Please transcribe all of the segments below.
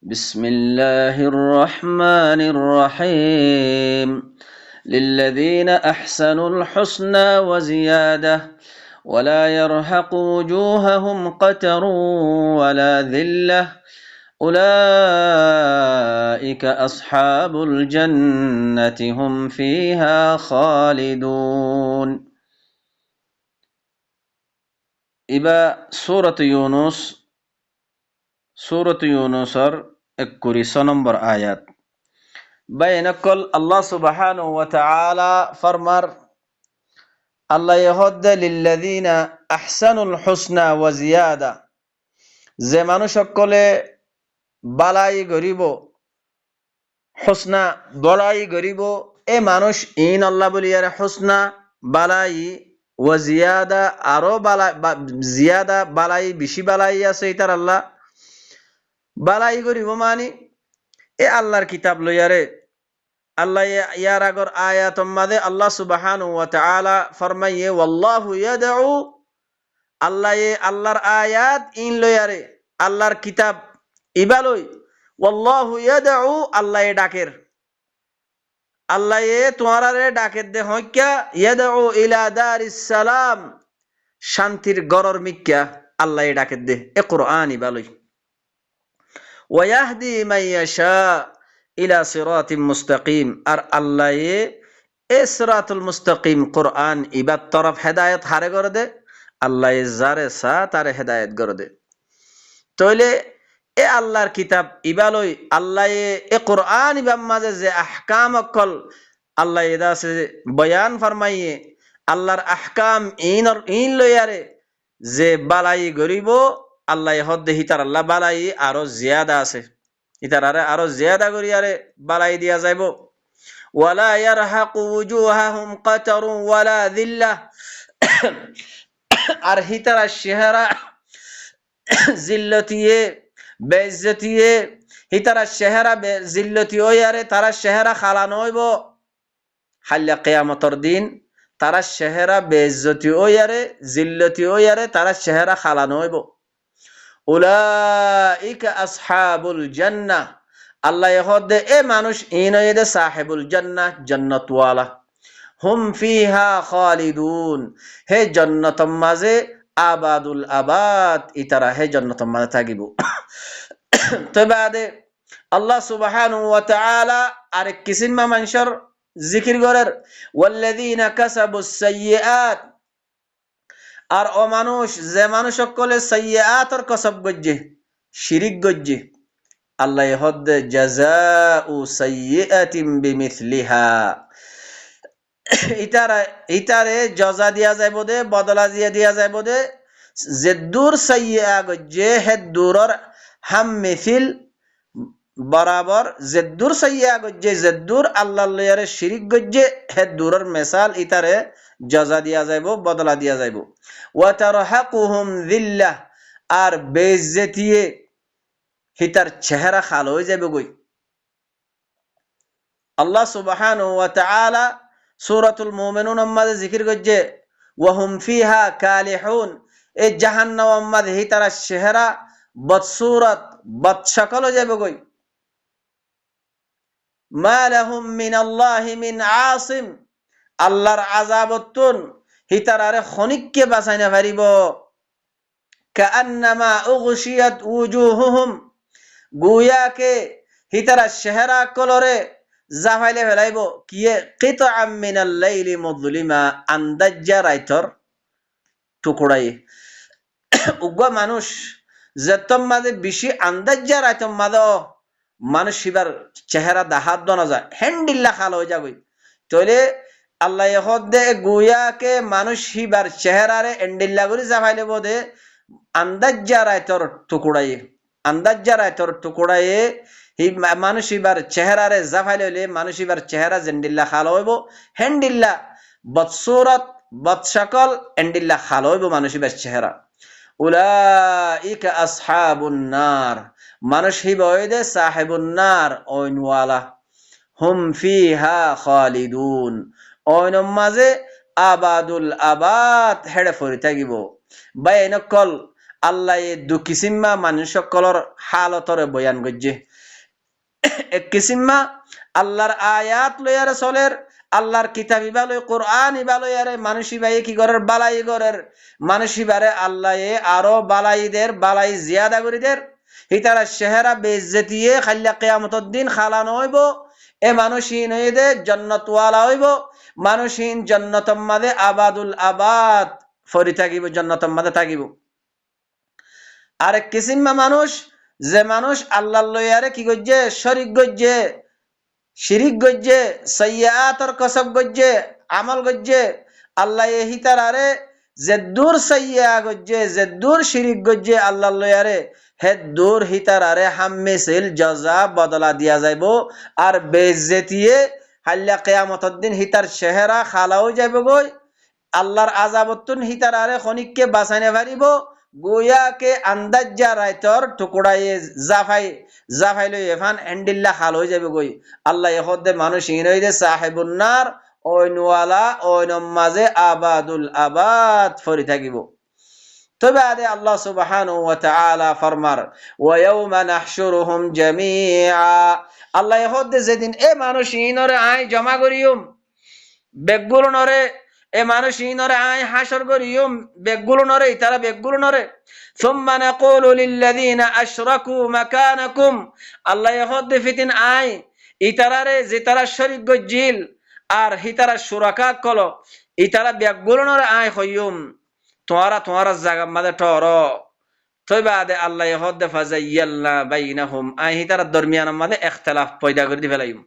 بسم الله الرحمن الرحيم للذين أحسنوا الحسنى وزيادة ولا يرهق وجوههم قتر ولا ذلة أولئك أصحاب الجنة هم فيها خالدون. إبا سورة يونس 21 নম্বর আয়াত বাইনাকল আল্লাহ সুবহানাহু ওয়া তাআলা ফরমার আল্লাহ ইহদ্দে লিল্লাযিনা আহসানুল হুসনা ওয়া জিয়াদা, যে মানুষ সকলে বালাই গরিব হুসনা বড়াই গরিব এ মানুষ ইন আল্লাহ বলিয়ার হুসনা বালাই ওয়া জিয়াদা আরো বালাই জিয়াদা বালাই বেশি বালাই আছে এটার আল্লাহ বালাই গরিব মানে এ আল্লাহর কিতাব লইয়ারে আল্লাহ ইয়ার আগর আয়াতম মাদে আল্লাহ সুবহানাহু ওয়া তাআলা ফরমাইয়ে ওয়াল্লাহু ইয়াদউ, আল্লাহ আল্লাহর আয়াত ইন লইয়ারে আল্লাহর কিতাব ইবালই ওয়াল্লাহু ইয়াদউ, আল্লাহ ডাকের আল্লাহ তোমারে ডাকের দে হইক্যা ইয়াদউ ইলা দারিস সালাম, শান্তির গরর মিক্যা আল্লাহ ডাকের দে এ কুরআন ইবালই ওয়া ইয়াহদি মান ইয়াশা ইলা সিরাতিম মুস্তাকিম, আর আল্লাহ এ সিরাতুল মুস্তাকিম কুরআন ইবার তরফ হেদায়েত হারে করে দে আল্লাহ যারে সা তারে হেদায়েত করে দে। তাইলে এ আল্লাহর কিতাব ইবালই আল্লাহ এ কুরআন ইবাম মাঝে যে আহকাম অকল আল্লাহ এদা সে বয়ান ফরমাইয়ে আল্লাহর আহকাম ইন লইয়ারে যে বালাই গরিব আল্লাহ হদ্দে হিতার আল্লাহ বালাই আরো জিয়াদা আছে ইতার আরো জিয়াদা করিয়ারে বালাই দিয়া যাইব। ওয়ালা ইয়ারহাকু ওয়ুজুহাহুম কাতারু ওয়ালা যিল্লাহ, আর হিতারা চেহারা জিল্লতিয়ে বেইজ্জতিয়ে হিতারা চেহারা জিল্লতি ওয়ারে তারা চেহারা খালানো হইব হাল্লা কিয়ামতের দিন, তারা চেহারা বেইজ্জতি ওয়ারে জিল্লতি ওয়ারে তারা চেহারা খালানো হইব। উলাইকা আসহাবুল জান্নাহ, আল্লাহ হদে এ মানুষ ইনয়েদে সাহেবুল জান্নাহ জান্নাতওয়ালা, হুম ফিহা খালিদুন, হে জান্নাতম মাঝে আবাদুল আবাদ ইতারা হে জান্নাতম মাঝে থাকিব। তো বাদে আল্লাহ সুবহানাহু ওয়া তাআলা আরেক কিসিম মানুষের জিকির করার ওয়াল্লাযীনা কাসাবুস সাইয়্যাত, আর ও মানুষ যে মানুষ সকলে সাইয়্যাতর কসব গজ্জে শিরিক গজ্জে আল্লাহ হদ্দে জাযাউ সাইয়্যাতিন বিমিসলিহা, ইতারে জজা দিয়া যাইব দে বদলা দিয়া যাইব দে যে দূর সাইয়্যা গজ্জে হে দূরর হাম মিছিল বরাবর যে দূর সাইয়্যা গজ্জে যে দূর আল্লাহ লয়ারে শিরিক গজ্জে হে দূরর মিসাল ইতারে জজা দিয়া যাইব বদলা দিয়া যাইব। ওয়া তারহাকুহুম যিল্লাহ, আর বেইজ্জতিয়ে হিতার চেহারা খালো হয়ে যাবে গই। আল্লাহ সুবহানাহু ওয়া তাআলা সূরাতুল মুমিনুন মাঝে জিকির করছে ওয়া হুম ফিহা কালিহুন, এই জাহান্নাম মাঝে হিতারা চেহারা বদসুরত বদশকল হয়ে যাবে গই। মা লাহুম মিনাল্লাহি মিন আসিম, আল্লাহর আযাবতুন হিতারারে খনিককে বাঁচাই না পারিব। কাআন্নামা উগশিয়াত উজুহুহুম, গুয়াকে হিতারা চেহারা কলরে জাফাইলে ফেলাইব কিয়ে কিতআম মিনাল লাইলি মুযলিমা, আন্দাজ্জা রাইতর টুকরাই উগ্র মানুষ যেতম মাঝে বেশি আন্দাজ্জা রাইতম মাঝে মানুষ এবার চেহারা দাহাত দনা যায় হ্যান্ডিল্লা খাল হয়ে যাবে। তইলে আল্লাহ হদ্দে গুয়াকে মানুষ হিবার চেহারারে এন্ডিল্লা করে জাফাইলে বোধে আন্দাজ্জা রাইতর টুকরাই আন্দাজ্জা রাইতর টুকরাই মানুষ এবার চেহারারে জাফাইলে হইলে মানুষ এবার চেহারা জেন্ডিল্লা খালো হইব হ্যান্ডিল্লা বদসুরত বদশকল এন্ডিল্লা খালো হইব মানুষ এবার চেহারা। উলাইকা আসহাবুন নার, মানুষ হিব হইদে সাহেবুন নার ওইনওয়ালা, হুম ফিহা খালিদুন, ওইনম মাঝে আবাদুল আবাদ হেড়ে ফরি থাকিব। বাইনকল আল্লাহ এ দু কিসিমা মানুষ সকলর হালতরে বয়ান গজ্জে এক কিসিমা আল্লাহর আয়াত লয়ারে চলের আল্লাহর কিতাব ইবালয় কোরআন ইবালয় আরে মানুষ ইবাই কি করের বালাই করের মানুষ ইবারে আল্লাহ এ আরো বালাইদের বালাই জিয়াদা করিদের হিতারা চেহারা বেইজ্জতিয়ে খাল্লা কিয়ামতের দিন খালানো হইব এ মানুষহীন হইদে জান্নাতওয়ালা হইব মানুষহীন জান্নাতের মাঝে আবাদুল আবাদ ফরি থাকিব জান্নাতের মাঝে থাকিব আরেক কিসিমা মানুষ যে মানুষ আল্লাহ লইয়ারে কি গজ্জে শরিক গজ্জে শিরিক গজ্জে সাইয়াতর কসব গজ্জে আমল গজ্জে আল্লাহ এহি তারারে যে দূর সাইয়া গজ্জে যে দূর শিরিক গজ্জে আল্লাহ লইয়ারে হে দূর হিতারারে হাম্মিসিল জাযা বদলা দিয়া যাইব আর বেইজ্জতিয়ে হাল্লা কিয়ামতের দিন হিতার চেহারা খালাও যাইব গই আল্লাহর আযাবতুন হিতারারে খনিককে বাঁচাইনে পারিব গোয়াকে আন্দাজ্জা রাইতর টুকুড়াইয়ে জাফাই লই এফান এন্ডিল্লা খাল হয়ে যাবে গই আল্লাহ এহদে মানুষ ইনইদে সাহেবুন নার ওইনওয়ালা ওইনম মাঝে আবাদুল আবাদ ফরি থাকিব তবে আদে আল্লাহ সুবহানাহু ওয়া তাআলা ফরমার ওয়া ইয়াউমা নাহশুরুহুম জামিআ আল্লাহ এহদে যেদিন এ মানুষ ইনরে আই জমা করিয়ুম বেগগুলো নরে এ মানুষ ইনরে আই হাসর করিয়ুম বেগগুলো নরে তারা বেগগুলো নরে সুম্মা নাকুলু লিল্লাযিনা আশরাকু মাকানাকুম আল্লাহ এহদে ফিতিন আই ইতারারে যে তারা শরীক গজ্জিল আর হিতারা শুরাকা কল ইতারা বেগগুলো নরে আই হইয়ুম তোমারা জায়গা মাঝে টর তৈবা আদে আল্লাহ এহদে ফাজাইয়ালনা বাইনাহুম আই হিতারা দরমিয়ানের মাঝে ইখতিলাফ পয়দা করে দি ফেলাইম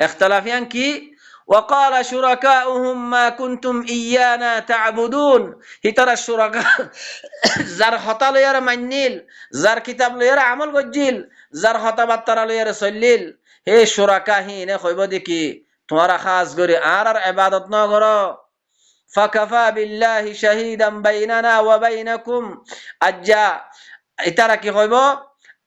ইখতিলাফিয়ান কি وقال شركاؤهم ما كنتم إيانا تعبدون হিতারা শুরাকা যার হতা লয়ার মান্নিল যার কিতাব লয়ার আমল গজ্জিল যার হতা বাত্তারা লয়ার চল্লিল হে শুরাকা হিনে কইব দেখি তোমারা খাস করে আর ইবাদত ন করো ফাকাফা বিল্লাহি শাহীদান বাইনানা ওয়া বাইনাকুম আজ্জা ইতারা কি কইব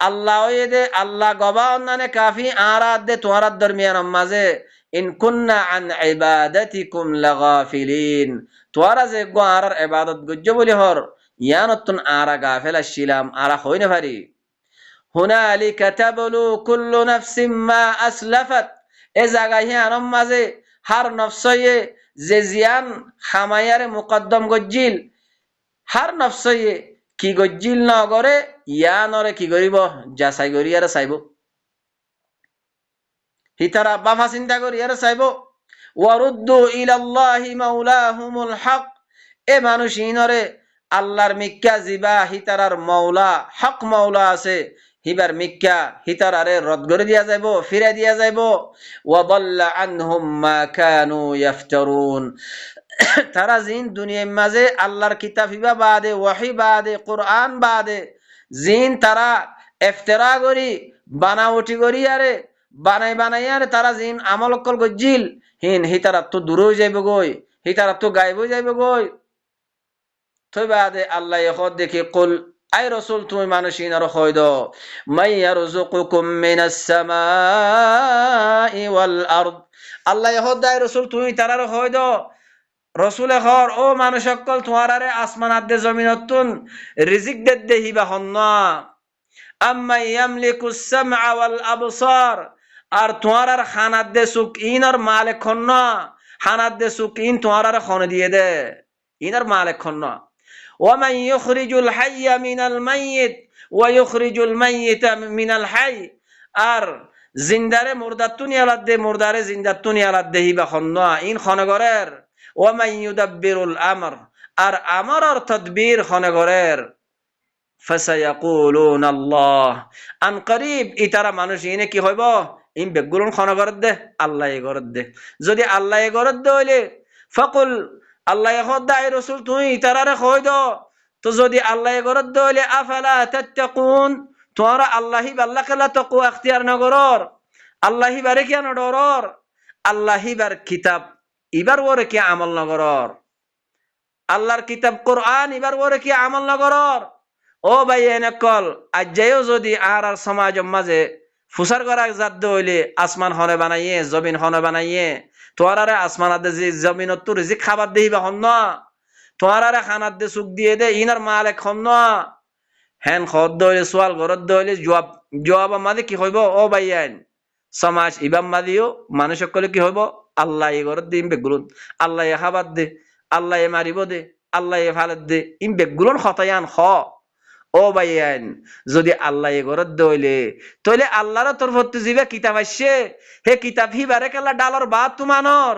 আল্লাহ ওয়েদে আল্লাহ গবা অন্নানে কাফি আরাদ দে তোমার দরমিয়ান মাঝে ইন কুন্না আন ইবাদাতিকুম লাগাফিলিন তোরা যে গোয়ার ইবাদত গজ্জ বলি হর ইয়ানতুন আরা গাফেল ছিলাম আরা হইনে পারি হুনালিকা তাবলু কুল্লু নাফসিম মা আসলাফাত এ জায়গায় হিয়ানম মাঝে হার নফসয়ে যে জিয়ান খামায়ারে মুকদ্দম গজ্জিল হার নফসয়ে কি গজ্জিল নগরে ইয়ানরে কি করিব যাচাই করি আর চাইব হিতারা বাফা চিন্তা করি আর চাইব ওয়ারুদ্দু ইলাল্লাহি মাওলাহুমুল হক এ মানুষ ইনরে আল্লাহর মিক্কা জিবা হিতারার মাওলা হক মাওলা আছে হিবার মিক্কা হিতারারে রদ করে দিয়া যাইব ফিরে দিয়া যাইব ওয়াদাল্লা আনহুম মা কানু ইফতারুন তারা জিন দুনিয়ার মাঝে আল্লাহর কিতাব হিবা বাদে ওয়াহি বাদে কোরআন বাদে জিন তারা ইফতিরা করি বানাওটি করি আরে বানাই আরে তারা জিন আমল কল গজ্জিল হিন হিতারা তো দূর হয়ে যাইব গই হিতারা তো গায়েব হয়ে যাইব গই তই বাদে আল্লাহ এখদ দেখি কুল আই রাসূল তুমি মানুষিন আর কই দাও মাই ইয়ারযুকুকুম মিনাস সামাই ওয়াল আরদ আল্লাহ এখদ আই রাসূল তুমি তারার কই দাও রসুলে হর ও মানুষ সকল তোমারারে আসমান আদে জমিনতুন রিজিক দে হিবা হন্না আম্মা ইয়ামলিকুস সামআ ওয়াল আবসার আর তোমারার খানাত দে সুক ইনর মালিক হন্না খানাত দে সুক ইন তোমারার খন দিয়ে দে ইনর মালিক হন্না ওয়া মান ইখরিজুল হাইয়া মিনাল মাইয়িত ওয়া ইখরিজুল মাইয়িতা মিনাল হাই আর জিন্দারে মুরদাতুন ইয়ালাদ দে মুরদারে জিন্দাতুন ইয়ালাদ দে হিবা হন্না ইন খনগরের ওয়ামান ইউদাব্বিরুল আমর আর আমর আর তদবীর খনগরের ফাসায়াকুলুন আল্লাহ আন করিব ইতারা মানুষ ইনে কি হইব ইন বেগুলন খনগরত দে আল্লাহ গরত দে যদি আল্লাহ গরত দে হইলে ফাকুল আল্লাহ খোদাই রাসূল তুই ইতারারে কই দাও তো যদি আল্লাহ গরত দে হইলে আফালা তাত্তাকুন তোরা আল্লাহি বাল্লাকালা তাকওয়া ইখতিয়ার নগরর আল্লাহি বারে কি নডরর আল্লাহি বার কিতাব ইবার ওরে কি আমল নগরর আল্লাহর কিতাব কোরআন ইবার ওরে কি আমল নগরর ও ভাই এনেকল আজ্জায়ও যদি আর সমাজ মাঝে ফুসার করা জাদ্দ হইলে আসমান হনে বানাইয়ে জমিন হনে বানাইয়ে তোরারে আসমান আদে যে জমিনত তো রিজিক খাবার দেইবা হন না তোমারারে খানাত দে সুখ দিয়ে দে ইনার মালিক হন হেন খদ দইলে সোয়াল ঘরত দইলে জবাব আমাদের কি হইব ও ভাইয়ান সমাজ ইবাম মাদিও মানুষ সকলে কি হইব আল্লাহ এ ঘরত দিম বেগুলন আল্লাহ এ খাবার দে আল্লাহ এ মারিব দে আল্লাহ এ ফালত দে ইম বেগুলন হতায়ান হ ও ভাইয়ান যদি আল্লাহ এ ঘরত দইলে তইলে আল্লাহর তরফত জিবে কিতাব আসছে হে কিতাব হিবারে কেলা ডালর বাদ তুমানর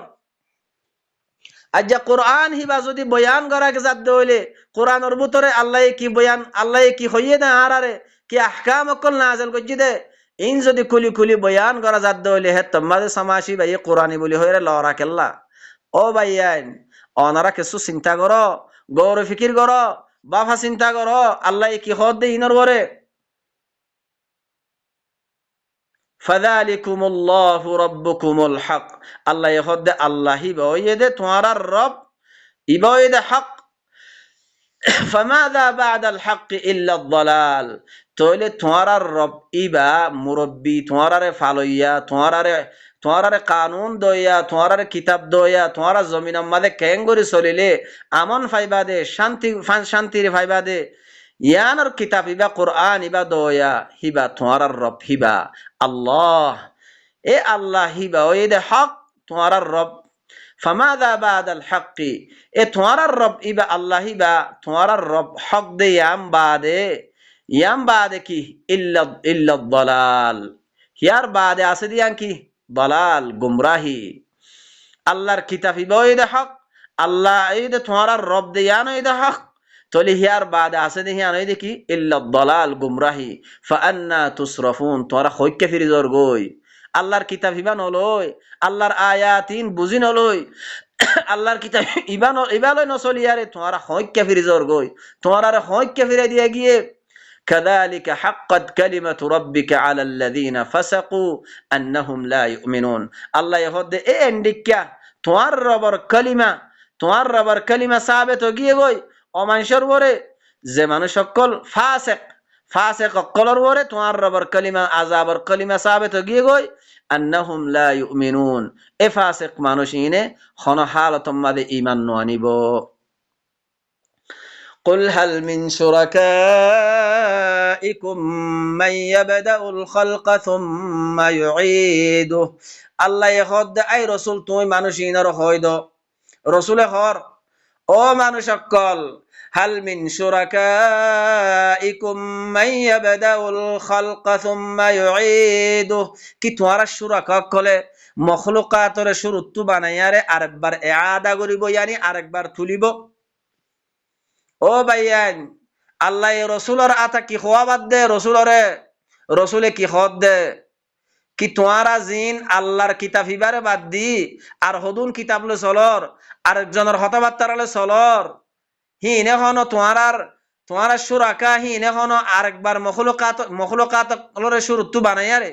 আজ্জা কোরআন হিবা যদি বয়ান করা জাত দইলে কোরআনের ভিতরে আল্লাহ কি বয়ান আল্লাহ কি হইয়ে না আরে কি আহকাম অকল নাযিল করজি দে ইন যদি খুলি খুলি বয়ান করা জাত দইলে হে তোমাদের সমাসি ভাই কোরআনি বলি হইরে লরা কেল্লা ও ভাইয়ান অনারা কিছু চিন্তা করো গৌর ফিকির করো বাফা চিন্তা করো আল্লাহ কি হদ দে ইনর বরে ফাযালিকুমুল্লাহু রাব্বুকুমুল হক আল্লাহ হদ আল্লাহ হি বইদে তোমার রব ইবইদে হক ফামাযা বা'দাল হক ইল্লা আদ-দালাল তাহলে তোমার রব ইবা মুরব্বি তোমারে ফালইয়া তোমারে কানুন দইয়া তোমারে কিতাব দইয়া তোমার জমিনের মাঝে কেঙ্গরি চলিলে আমন ফাইবা দে শান্তির ফাইবা দে ইয়ানোর কিতাব ইবা কোরআন ইবা দয়া হিবা তোমার রব হিবা আল্লাহ এ আল্লাহ হিবা ওই দে হক তোমার রব ফামাযা বাদাল হক এ তোমার রব ইবা আল্লাহ হিবা তোমার রব হক দে ইয়াম বাদে কি ইল্লা দালাল হিয়ার বাদে আছে দিয়ান কি দালাল গুমরাহি আল্লাহর কিতাব হিবা ওই দে হক আল্লাহ এই দে তোমার রব দে ইয়ান ওই দে হক তলি হিয়ার বাদে আছে দেখি আনই দেখি ইল্লা দালাল গুমরাহি ফাআন্না তুসরাফুন তোরা হইকে ফিরি জর গই আল্লাহর কিতাব হিবা নলই আল্লাহর আয়াতিন বুঝি নলই আল্লাহর কিতাব ইবালই নচলি আরে তোরা হইকে ফিরি জর গই তোরা হইকে ফিরে দিয়ে গিয়ে كذلك حقت كلمة ربك على الذين فسقوا أنهم لا يؤمنون الله يهد إيه عندك তোমার রবার কালিমা সাবিত গিয়ে গই অমানুষের ওরে যে মানুষ সকল ফাসিক অকলর ওরে তোমার রবার কালিমা আযাবের কালিমা সাবিত গিয়ে গই আন্নাহুম লা ইউমিনুন এ ফাসিক মানুষ ইনে হন হালাতম মাদে ঈমান নানিব قل هل من شركائكم من يبدأ الخلق ثم يعيده الله يخد أي رسول توي মানুষ ইনার হইদ রসুলে হর ও মানুষ সকল হাল মিন শুরাকাইকুম মান ইয়াবদাউল খালকা সুম্মা ইউঈদুহু কি তোমরা শুরাকা কলে মখলুকাতরে শুরুতু বানাইয়ারে আরেকবার ইআদা করিব yani আরেকবার তুলিব ও ভাইয়ান আল্লাহ রসুলের আতা কি খোয়াবাদ দে রসুলে কি খদ দে কি তোমরা জিন আল্লাহর কিতাব হিবারে বাদ দি আর হদুন কিতাব লে চলর আরেকজনের হতাবার্তারালে চলর হিনে হন তোমার সুরাকা হিনে হন আরেকবার মখলুকাতরে শুরুতু বানাইয়ারে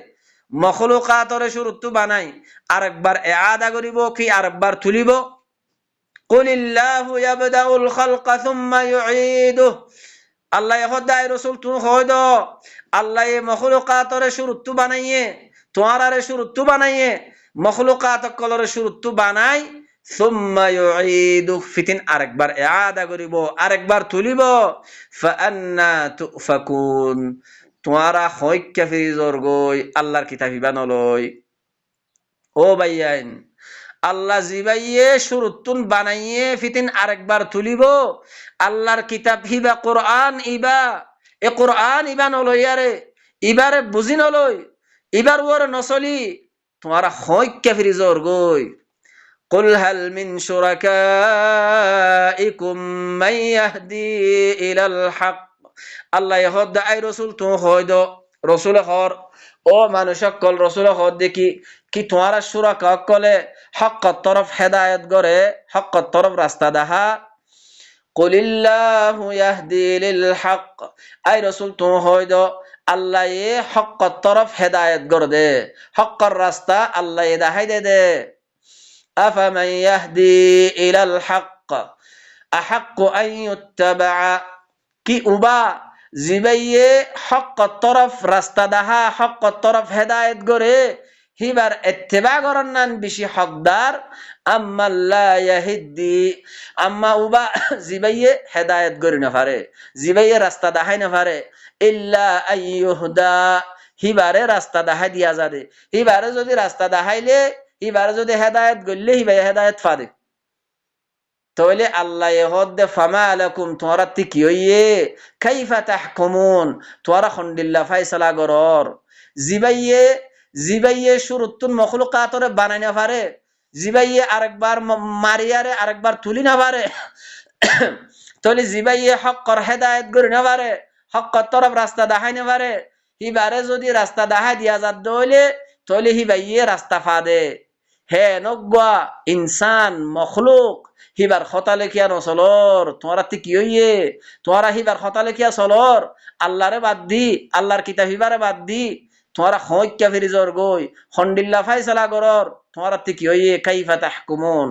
মখলুকাতরে শুরুতু বানাই আরেকবার ইআদা করিব কি আরেকবার তুলিব কুলিল্লাহু ইয়াবদাউল খালকা সুম্মা ইউঈদুহু আল্লাহ খোদাই রাসূল তু হয়দ আল্লাহ মখলুকাতরে শুরুতু বানাইয়ে তোমারে শুরুতু বানাইয়ে মখলুকাত কলরে শুরুতু বানাই সুম্মা ইউঈদু ফিতিন আরেকবার ইআদা করিব আরেকবার তুলিব ফাআন্না তুফাকুন তোমরা হইক্কা ফিজর গই আল্লাহর কিতাব হিবা নলই ও ভাইয়ান আল্লাহ জিবাইয়ে শুরুতুন বানাইয়ে ফিতিন আরেকবার তুলিব আল্লাহর কিতাব হিবা কোরআন ইবা এ কোরআন ইবা নলই আরে ইবারে বুঝি নলই ইবার ওর নসলি তোমরা হইক্কা ফিজর গই قل هل من شركائكم من يهدي إلى الحق الله يهد أي رسول تو هيد رسول خور ও মানুষ সকল রসুল হদ দেখি কি তোমার শুরাকা কলে হক তরফ হেদায়েত করে হক তরফ রাস্তা দাহা কুলিল্লাহু ইয়াহদি লিল হক আই রসুল তো হইদ আল্লাহ এ হক তরফ হেদায়েত করে দে হকর রাস্তা আল্লাহ এ দেখাই দে أفمن يهدي إلى الحق أحق أن يتبع كي أبا زبيه حق الطرف رستدها حق الطرف هداية غري হিবার ইত্তেবা করন নান বেশি হকদার আম্মা লা ইয়াহিদ্দি আম্মা উবা জিবাইয়ে হেদায়েত করি না পারে জিবাইয়ে রাস্তা দেখাই না পারে ইল্লা আইয়ুহদা হিবারে রাস্তা দেখাই দিয়া যাবে হিবারে যদি রাস্তা দেখাইলে হিবারে যদি হেদায়েত করলে হিবাই হেদায়েত পারে তাহলে আল্লাহ ইহদ্দে ফামা আলাকুম তোমরা কি হইয়ে কাইফা তাহকুমুন তোমরা খন্ডিল্লা ফাইসালা গরর জিবাইয়ে জিবাইয়ে শুরুতুন মখলুকাতরে বানাই না পারে জিবাইয়ে আরেকবার মারিয়ারে আরেকবার তুলি না পারে তাহলে জিবাইয়ে হকর হেদায়েত করি না পারে হকর তরফ রাস্তা দেখাই না পারে হিবারে যদি রাস্তা দেখাই দিয়া যাত দইলে তাহলে হিবাইয়ে রাস্তা ফাদে হে নগ্বা ইনসান মখলুক হিবার খতালে কিয়া নচলর তোমরা কি হইয়ে তোমরা হিবার খতালে কিয়া চলর আল্লাহরে বাদ দি আল্লাহর কিতাব হিবারে বাদ দি তোমরা হইক্কা ফিরিজর গই খন্ডিল্লা ফাইসালা গরর তোমরা কি হইয়ে কাইফা তাহকুমুন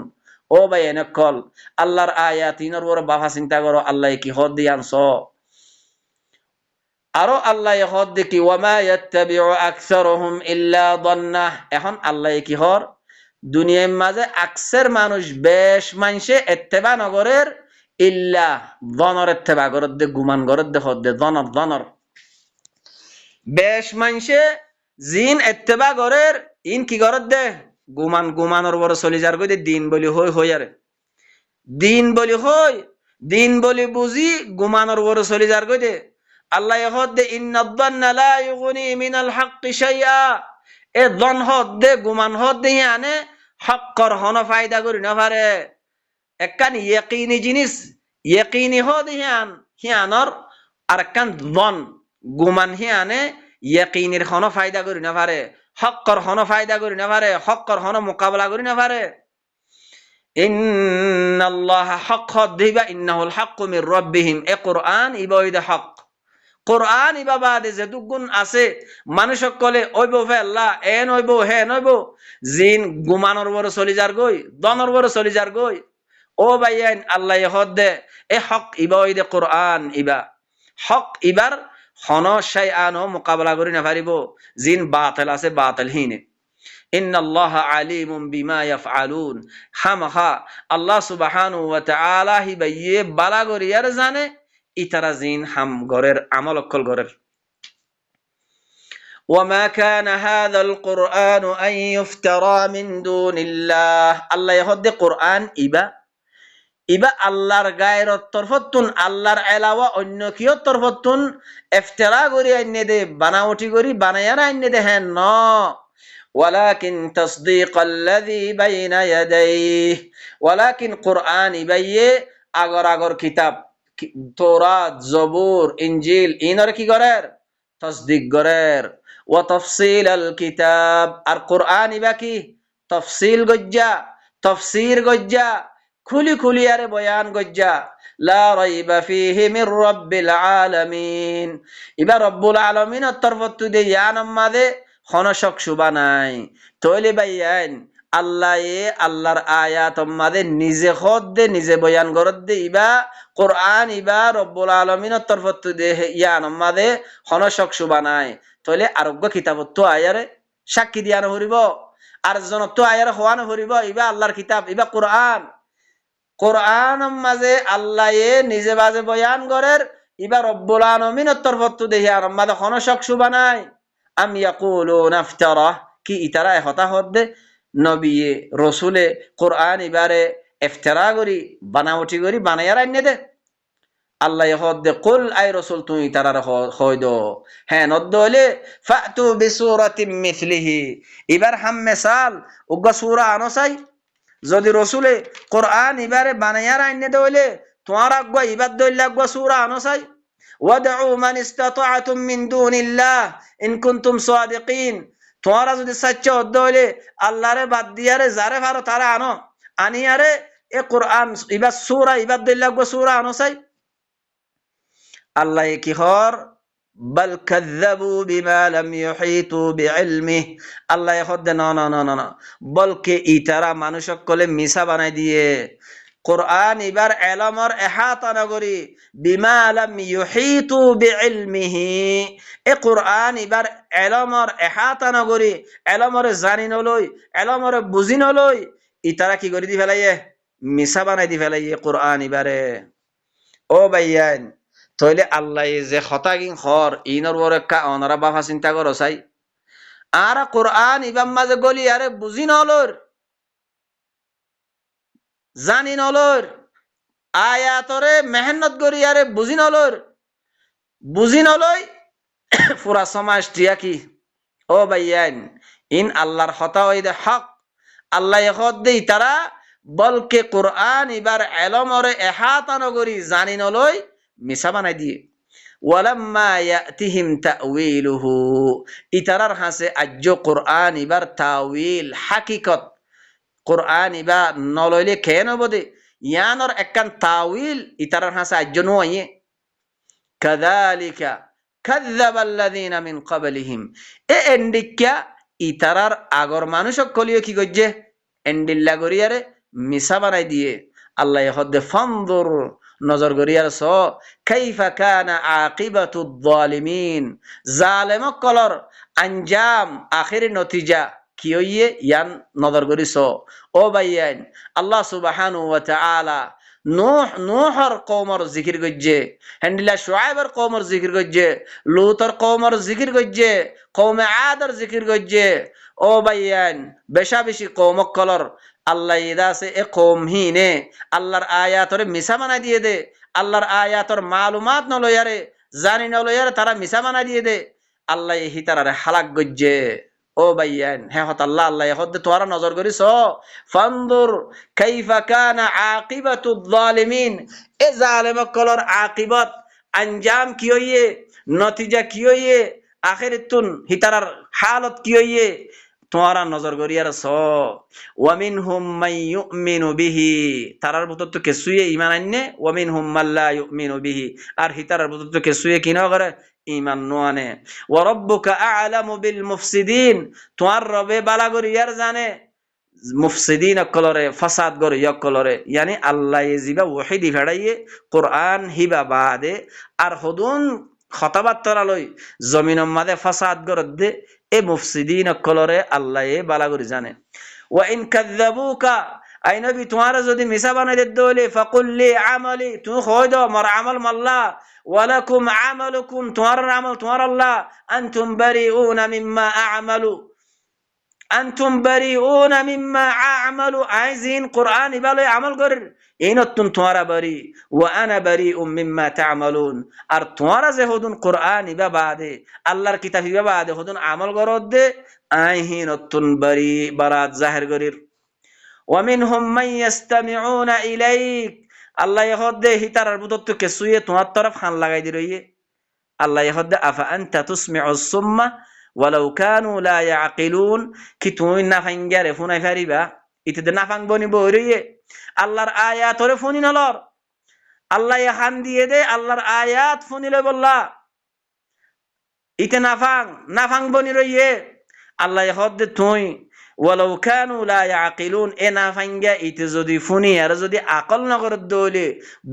ও ভাই এনেকল আল্লাহর আয়াত ইনর বড় বাফা চিন্তা করো আল্লাহ কি হদ দি আনছ আরো আল্লাহ হদ দেখি ওয়ামা ইয়াত্তাবিউ আকসারুহুম ইল্লা দন্না এখন আল্লাহ কি হর দুনিয়ার মাঝে আকসের মানুষ বেশ মানুষে ইত্তেবা নগরের ইল্লা দনর ইত্তেবা গরদ দে গুমান গরদ দে হদ দে দনর দনর বেশ মানুষে জিন ইত্তেবা গরের ইন কি গরদ দে গুমান গুমানর বড় চলি যার কই দে দিন বলি হই হই আরে দিন বলি হই দিন বলি বুঝি গুমানর বড় চলি যার কই দে আল্লাহ হদ দে ইন্নাদ-দন্না লা ইউগনি মিনাল হাক্কি শাইআ এ দন হদ দে গুমান হদ দে আনে হকর হন ফায়দা করি না পারে একখান ইয়াকিনি জিনিস ইয়াকিনি হদ হিয়ানর আর একখান দন গুমান হিয়ানে ইয়াকিনির হন ফায়দা করি না পারে হকর হন ফায়দা করি না পারে হকর হন মোকাবেলা করি না পারে ইন্নাল্লাহা হক দিবা ইন্নাহুল হাক্কু মির রাব্বিহিম এ কুরআন ইবাইদা হক কোরআন ইবাবাদে যে দুগুণ আছে মানুষ সকলে ওইব ফে আল্লাহ এন ওইব হে নইব জিন গুমানর বড় চলি যার গই দনর বড় চলি যার গই ও ভাইয়ান আল্লাহ হদ দে এ হক ইবা ওই দে কোরআন ইবা হক ইবার হন শাইআন মোকাবেলা করি না পারিব জিন বাতিল আছে বাতিল হিনে ইন্নাল্লাহা আলিমুম বিমা ইয়াফআলুন হামহা আল্লাহ সুবহানাহু ওয়া তাআলা হিবাইয়ে বালা করিয়ার জানে ইতারা জিন হাম গরের আমল অকল গরের وما كان هذا القرآن أن يفترى من دون الله الله يهد قرآن ইবা আল্লাহর গায়ের তরফতুন আল্লাহর এলাওয়া অন্য কিও তরফতুন ইফতিরা করি আইনে দে বানাওটি করি বানায়ার আইনে দে হ্যাঁ ন ওয়ালাকিন তাসদীকাল্লাযী বাইনা ইয়াদাইহি ওয়ালাকিন কুরআন ইবাইয়ে আগর আগর কিতাব তৌরাত জবুর ইনজিল ইনর কি করের তসদিক করের ওয়া তাফসীলাল কিতাব আর কুরআন ইবা কি তাফসীল গজ্জা তাফসীর গজ্জা খুলি খুলি আরে বয়ান গজ্জা লা রাইবা ফীহি মির রাব্বিল আলামিন ইবা রব্বুল আলামিনের তরফত দে ইয়ান আমাদে খনশক শুবা নাই তইলে বাইয়ান আল্লাহ আল্লাহর আয়াত আমাদের নিজে খদ দে নিজে বয়ান করত দে ইবা কোরআন ইবা রব্বুল আলামিনের তরফত দে ইয়ান আমাদের খনশক শুবা নাই তইলে আরোগ্য কিতাবত তো আয়ারে সাক্ষী দিয়ানো হরিব আর জনত তো আয়ারে হওয়ানো হরিব ইবা আল্লাহর কিতাব ইবা কোরআন কোরআন মাঝে আল্লাহ নিজে বাজে বয়ান করের ইবা রব্বুল আলামিনের তরফত দে ইয়ান আমাদের খনশক শুবা নাই আম ইয়াকুলুনা ইফতারা কি ইতারা হতা হদ্দে নবী রসুলে কোরআন ইবারে ইফতিরা করি বানাওটি করি বানায়ার আইনে দে আল্লাহ হদ্দে কুল আই রসুল তুই তারার হইদ হ্যাঁ নদ্দ হলে ফাতু বিসূরাতিন মিছলিহি ইবার হাম মিসাল উগা সূরা আনসাই যদি রসুলে কোরআন ইবারে বানায়ার আইনে দে হইলে তোমার আগা ইবাদ দইলা আগা সূরা আনসাই ওয়াদউ মান ইসতাতা'তুম মিন দুনিল্লাহ ইন কুনতুম সাদিকিন তোমরা যদি সচ্চা হদ্দ হইলে আল্লাহরে বাদ দিয়ারে যারে ভারো তারা আনো আনিয়ারে এ কোরআন ইবা সূরা ইবাদ দিল্লাহ সূরা আনো চাই আল্লাহ কি হর বল কাযাবু বিমা লাম ইউহিতু বিইলমিহি আল্লাহ হদ না না না না বলকে ইতারা মানুষ সকলে মিছা বানাই দিয়ে কোরআন এবার এলমর এহাতা নগরী বিমা লাম ইউহিতু বিইলমিহি এ কোরআন এবার এলমর এহাতা নগরী এলমর জানি নলই এলমর বুঝি নলই ইতারা কি করে দি ফেলাইয়ে মিছা বানাই দি ফেলাইয়ে কোরআন এবারে ও ভাইয়ান তইলে আল্লাহ যে হতাগিন হর ইনর বরকা অনরা বাফা চিন্তা করো চাই আর কোরআন ইবাম মাঝে গলি আরে বুঝি নলর জানি নলর আয়াতরে মেহনত করি আরে বুঝি নলই পুরা সমাজ টিয়া কি ও ভাইয়ান ইন আল্লাহর হতা হইদে হক আল্লাহ হদ দেই তারা বলকে কোরআন এবার এলমরে এহাতা নগরী জানি নলই মিছা বানাই দিয়ে ওয়ালাম্মা ইয়াতিহিম তাউইলুহু ইতারার হাসে আজ্য কোরআন এবার তাউইল হাকিকত কোরআন ইবা নলইলে কেন বদে ইয়ানর একখান তাউইল ইতারার হাসে আজ্য নয় কাযালিকা কাযাবাল্লাযীনা মিন ক্বাবলিহিম এ এন্ডিক্কা ইতারার আগর মানুষক কলিও কি গজ্জে এন্ডিল্লা গরিয়ারে মিছা বানাই দিয়ে আল্লাহ হদ্দে ফানদুর নজর গরিয়ার স কাইফা কানা আকিবাতুয যালিমিন জালেমক কলর আঞ্জাম আখির নতিজা কি হইয়ে ইয়ান নজর গরিস ও ভাইয়ান আল্লাহ সুবহানাহু ওয়া তাআলা নূহর কওমর জিকির গজ্জে হেন্ডিলা শুআইবের কওমর জিকির গজ্জে লূতর কওমর জিকির গজ্জে কওমে আদর জিকির গজ্জে ও ভাইয়ান বেশা বেশি কওমক কলর আল্লাহ ইদাসে এ কওম হিনে আল্লাহর আয়াতরে মিছা বানাই দিয়ে দে আল্লাহর আয়াতর মালুমাত নলয়ারে জানি নলয়ারে তারা মিছা বানাই দিয়ে দে আল্লাহ হিতারারে হালাক গজ্জে ও ভাইয়ান হে হত আল্লাহ আল্লাহ হদ্দে তোরা নজর করিস ফানদুর কাইফা কানা আকিবাতুয যালিমিন এ জালেমক কলর আকিবত আঞ্জাম কি হইয়ে নতিজা কি হইয়ে আখিরাতুন হিতারার হালত কি হইয়ে তোরা নজর করিয়ার স ওয়ামিনহুম মান ইউমিনু বিহি তারার ভিতর তো কিছুই ঈমান আননে ওয়ামিনহুম মান লা ইউমিনু বিহি আর হিতারার ভিতর তো কিছুই কি না করে ঈমান নো আনে ওয়া রাব্বুকা আ'লামু বিল মুফসিদিন তোর রবে বালা করিয়ার জানে মুফসিদিন কলরে ফাসাদ করে কলরে ইয়ানি আল্লাহ জিবা ওয়াহিদি ফেড়াইয়ে কোরআন হিবা বাদে আর হদুন খতাবাত্তরা লই জমিনের মাঝে ফাসাদ গরদে এ মুফসিদিন কলরে আল্লাহ বালা করে জানে ওয়া ইন কাযাবুকা আই নবী তোমার যদি মিছা বানাই দে দলে ফাকুল লি আমালি তুমি কই দাও আমার আমল মাল্লা ওয়ালাকুম আমালুকুম তোমার আমল তোমার আল্লাহ আনতুম বারিউনা মিম্মা আ'মালু আনতুম বারিউনা মিম্মা আ'মালু আইজিন কোরআন ইবালে আমল করেন এই নতুন তোমরা বারি ওয়া আনা বারিউম মিম্মা তা'মালুন আর তোমরা যে হদুন কোরআন ইবা বাদে আল্লাহর কিতাব ইবা বাদে হদুন আমল করদ দে আইহি নতুন বারি বারাত জাহির করির ওয়া মিনহুম মান ইস্তামিউনা ইলাইক আল্লাহ ইহদে হিতারার বুতত কে সুয়ে তোমার তরফ খান লাগাই দি রইয়ে আল্লাহ ইহদে আফা আনতা তুসমিউস সুম্মা ওয়ালাউ কানু লা ইয়াকিলুন কি তুমি না ফাঙ্গারে ফুনাই ফারিবা ইতে না ফাং বনি বইরিয়ে আল্লাহর আয়াত ওরে ফুনি নলর আল্লাহ হান দিয়ে দে আল্লাহর আয়াত ফুনিলে বললা ইতে না ফাং বনি রইয়ে আল্লাহ ইহদে তুই ওয়ালাউ কানু লা ইয়াকিলুন এ না ফাঙ্গা ইতে যদি ফুনি আর যদি আকল নগর দলে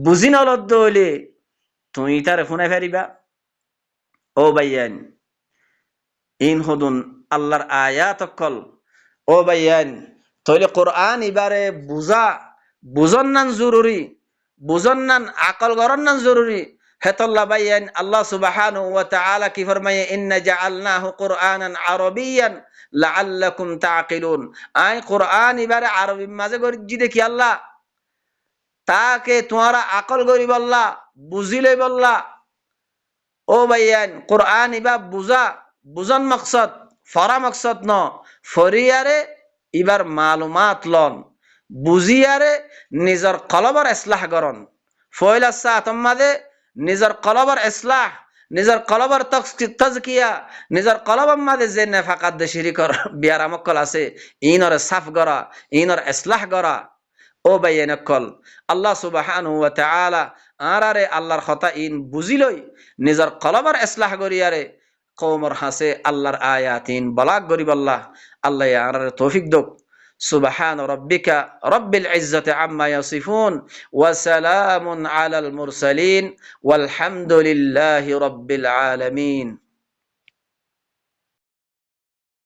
বুঝি নলর দলে তুই তারে ফুনাই ফারিবা ও ভাইয়ান ইন হদুন আল্লাহর আয়াত কল ও ভাইয়ান তাহলে কোরআন এবারে বুঝন নান জরুরি বুঝন নান আকল গরন নান জরুরি হেতল্লা ভাইয়ান আল্লাহ সুবহানাহু ওয়া তাআলা কি ফরমায়ে ইন্না জাআলনাহু কুরআনান আরাবিয়ান লাআল্লাকুম তাআকিলুন আই কোরআন এবারে আরবি মাঝে গরিজি দেখি আল্লাহ তাকে তোমারা আকল গরি বললা বুঝিলে বললা ও ভাইয়ান কোরআন ইবা বুঝন মকসদ ফরা মকসদ ন ফরিয়ারে ইবার মালুমাত লন বুঝিয়ারে নিজর কলবর ইসলাহ করন ফয়লা সাতম মাদে নিজর কলবর ইসলাহ নিজর কলবর তাজকিয়া নিজর কলবর মাদে যে নেফাকাত দে শিরিকর বিয়ার আমকল আছে ইনর সাফ গরা ইনর ইসলাহ গরা ও ভাইয়ান কল আল্লাহ সুবহানাহু ওয়া তাআলা আরারে আল্লাহর কথা ইন বুঝিলই নিজর কলবর ইসলাহ করিয়ারে কওমর হাসে আল্লাহর আয়াতিন বালাগ গরিব আল্লাহ আল্লাহ আর তৌফিক দক سبحان ربك رب العزة عما يصفون وسلام على المرسلين والحمد لله رب العالمين